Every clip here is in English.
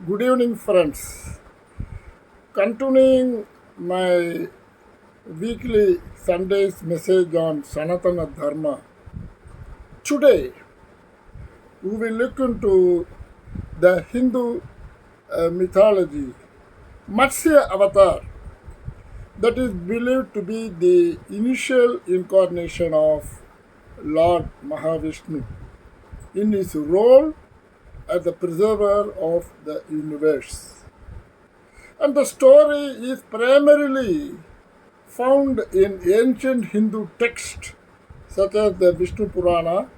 Good evening, friends. Continuing my weekly Sunday's message on Sanatana Dharma, today we will look into the Hindu mythology, Matsya Avatar, that is believed to be the initial incarnation of Lord Mahavishnu in his role as the preserver of the universe. And the story is primarily found in ancient Hindu texts such as the Vishnu Purana,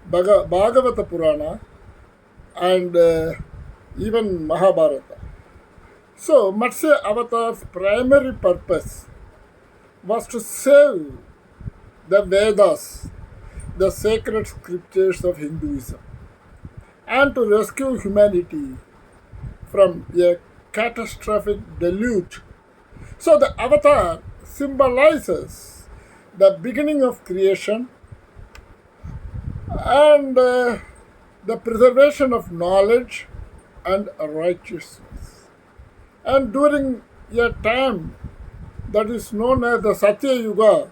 Bhagavata Purana, and even Mahabharata. So, Matsya Avatar's primary purpose was to save the Vedas, the sacred scriptures of Hinduism, and to rescue humanity from a catastrophic deluge. So the avatar symbolizes the beginning of creation and the preservation of knowledge and righteousness. And during a time that is known as the Satya Yuga,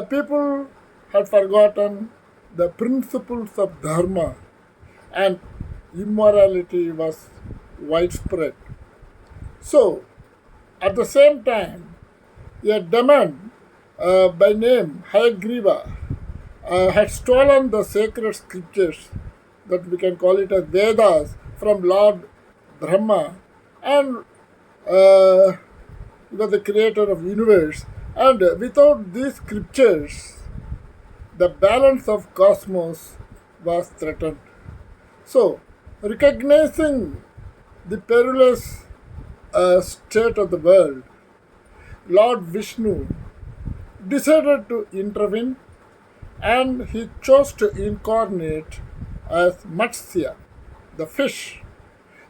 people had forgotten the principles of Dharma and immorality was widespread. So, at the same time, a demon by name Hayagriva had stolen the sacred scriptures that we can call it as Vedas from Lord Brahma, and he was the creator of the universe. And without these scriptures, the balance of cosmos was threatened. So, recognizing the perilous state of the world, Lord Vishnu decided to intervene and he chose to incarnate as Matsya, the fish,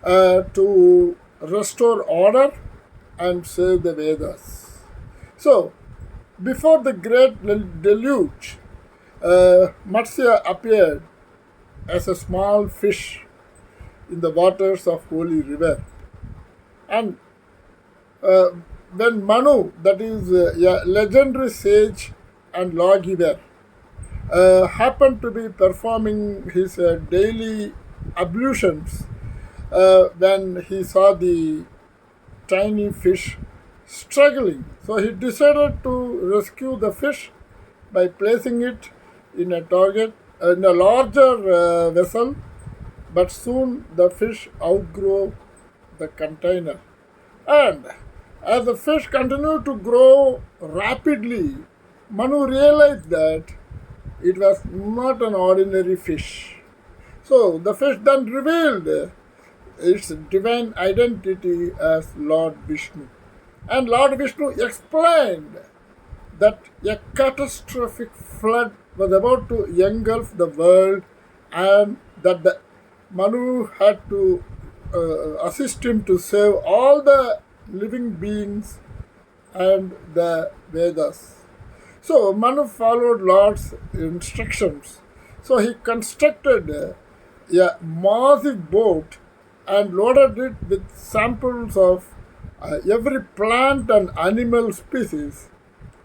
to restore order and save the Vedas. So, before the great deluge, Matsya appeared as a small fish in the waters of holy river. And when Manu, that is a legendary sage and lawgiver, happened to be performing his daily ablutions when he saw the tiny fish struggling. So he decided to rescue the fish by placing it in a larger vessel, but soon the fish outgrew the container. And as the fish continued to grow rapidly, Manu realized that it was not an ordinary fish. So the fish then revealed its divine identity as Lord Vishnu. And Lord Vishnu explained that a catastrophic flood was about to engulf the world and that the Manu had to assist him to save all the living beings and the Vedas. So Manu followed Lord's instructions. So he constructed a massive boat and loaded it with samples of every plant and animal species,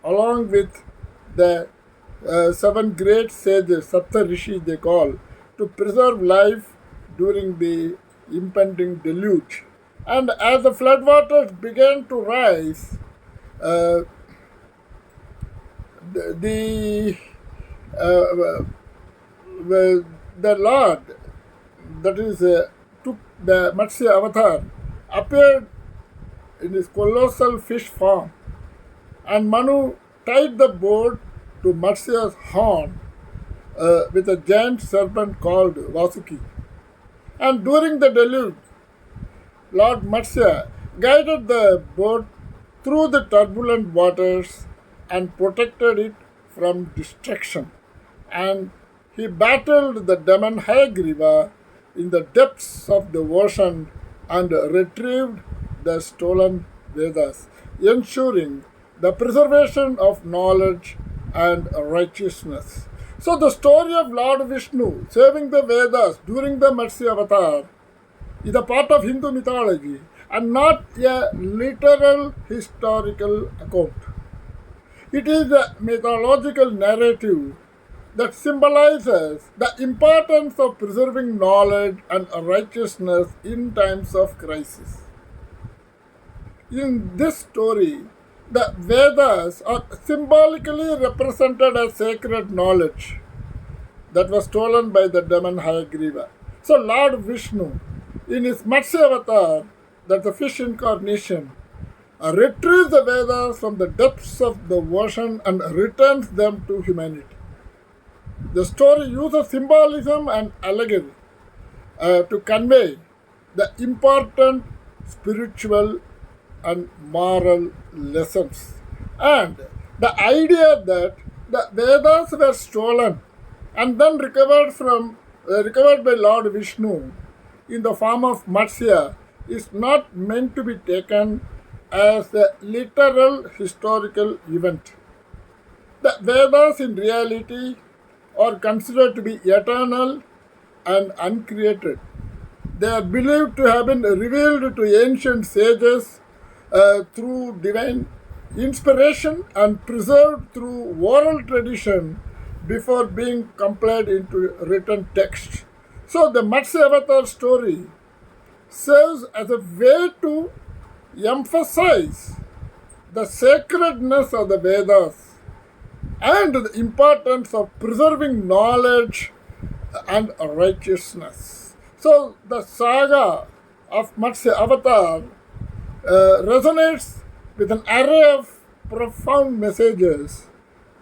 along with the seven great sages, Sapta Rishi they call, to preserve life during the impending deluge. And as the floodwaters began to rise, the Lord, that is, took the Matsya Avatar, appeared in his colossal fish form, and Manu tied the boat to Matsya's horn with a giant serpent called Vasuki. And during the deluge, Lord Matsya guided the boat through the turbulent waters and protected it from destruction. And he battled the demon Hayagriva in the depths of the ocean and retrieved the stolen Vedas, ensuring the preservation of knowledge and righteousness. So the story of Lord Vishnu saving the Vedas during the Matsya Avatar is a part of Hindu mythology and not a literal historical account. It is a mythological narrative that symbolizes the importance of preserving knowledge and righteousness in times of crisis. In this story, the Vedas are symbolically represented as sacred knowledge that was stolen by the demon Hayagriva. So Lord Vishnu, in his Matsya Avatar, that the fish incarnation, retrieves the Vedas from the depths of the ocean and returns them to humanity. The story uses symbolism and allegory to convey the important spiritual and moral lessons. And the idea that the Vedas were stolen and then recovered by Lord Vishnu in the form of Matsya is not meant to be taken as a literal historical event. The Vedas in reality are considered to be eternal and uncreated. They are believed to have been revealed to ancient sages through divine inspiration and preserved through oral tradition before being compiled into written text. So the Matsya Avatar story serves as a way to emphasize the sacredness of the Vedas and the importance of preserving knowledge and righteousness. So the saga of Matsya Avatar resonates with an array of profound messages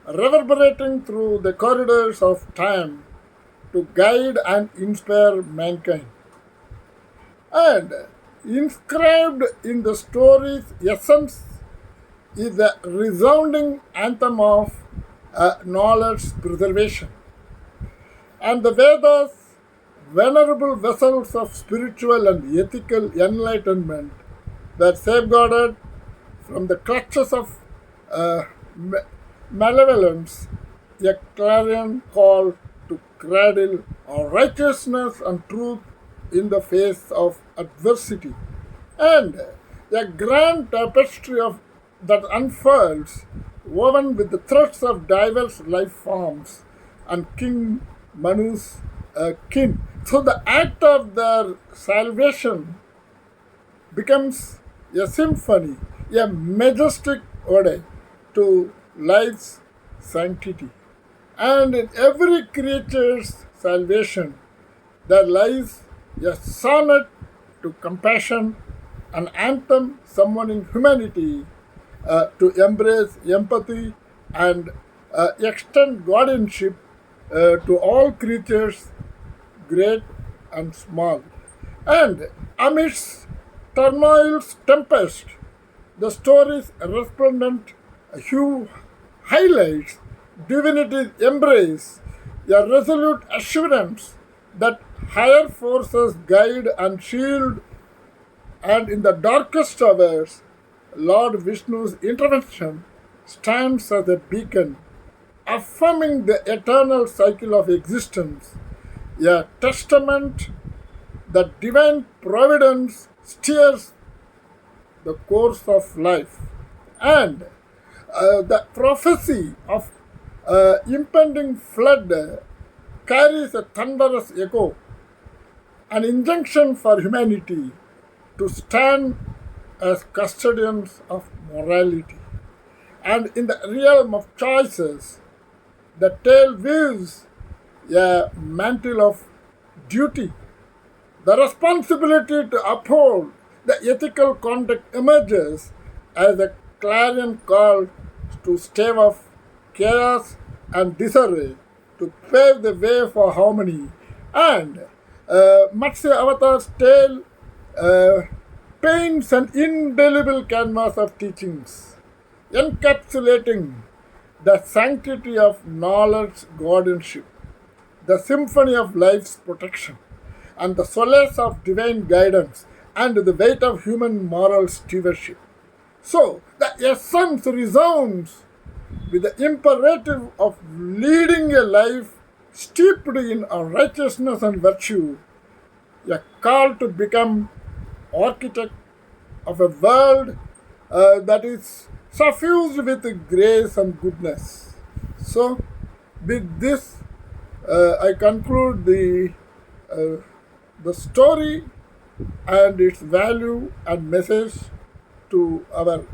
reverberating through the corridors of time to guide and inspire mankind. And inscribed in the story's essence is a resounding anthem of knowledge preservation. And the Vedas, venerable vessels of spiritual and ethical enlightenment, were safeguarded from the clutches of malevolence, a clarion call to cradle righteousness and truth in the face of adversity. And a grand tapestry of that unfurls, woven with the threads of diverse life forms and King Manu's kin. So the act of their salvation becomes a symphony, a majestic ode to life's sanctity. And in every creature's salvation, there lies a sonnet to compassion, an anthem summoning humanity to embrace empathy and extend guardianship to all creatures, great and small. And amidst turmoil's tempest, the story's resplendent hue highlights divinity's embrace, a resolute assurance that higher forces guide and shield, and in the darkest hours, Lord Vishnu's intervention stands as a beacon, affirming the eternal cycle of existence, a testament that divine providence steers the course of life. And the prophecy of impending flood carries a thunderous echo, an injunction for humanity to stand as custodians of morality. And in the realm of choices, the tale weaves a mantle of duty. The responsibility to uphold the ethical conduct emerges as a clarion call to stave off chaos and disarray, to pave the way for harmony. And Matsya Avatar's tale paints an indelible canvas of teachings, encapsulating the sanctity of knowledge guardianship, the symphony of life's protection, and the solace of divine guidance, and the weight of human moral stewardship. So, the essence resounds with the imperative of leading a life steeped in righteousness and virtue, a call to become architect of a world that is suffused with grace and goodness. So, with this, I conclude uh, the story and its value and message to our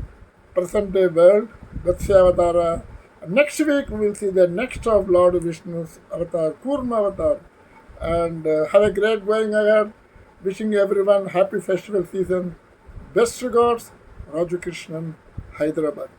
present day world, Matsya Avatar. Next week we will see the next of Lord Vishnu's avatar, Kurma Avatar. And have a great going ahead. Wishing everyone happy festival season. Best regards, Raju Krishnan, Hyderabad.